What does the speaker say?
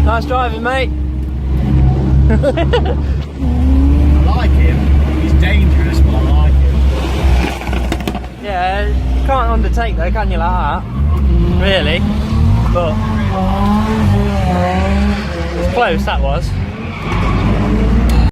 Nice driving, mate. I like him. He's dangerous, but I like him. Yeah, you can't undertake though, can you, like that? Really? But it's close, that was.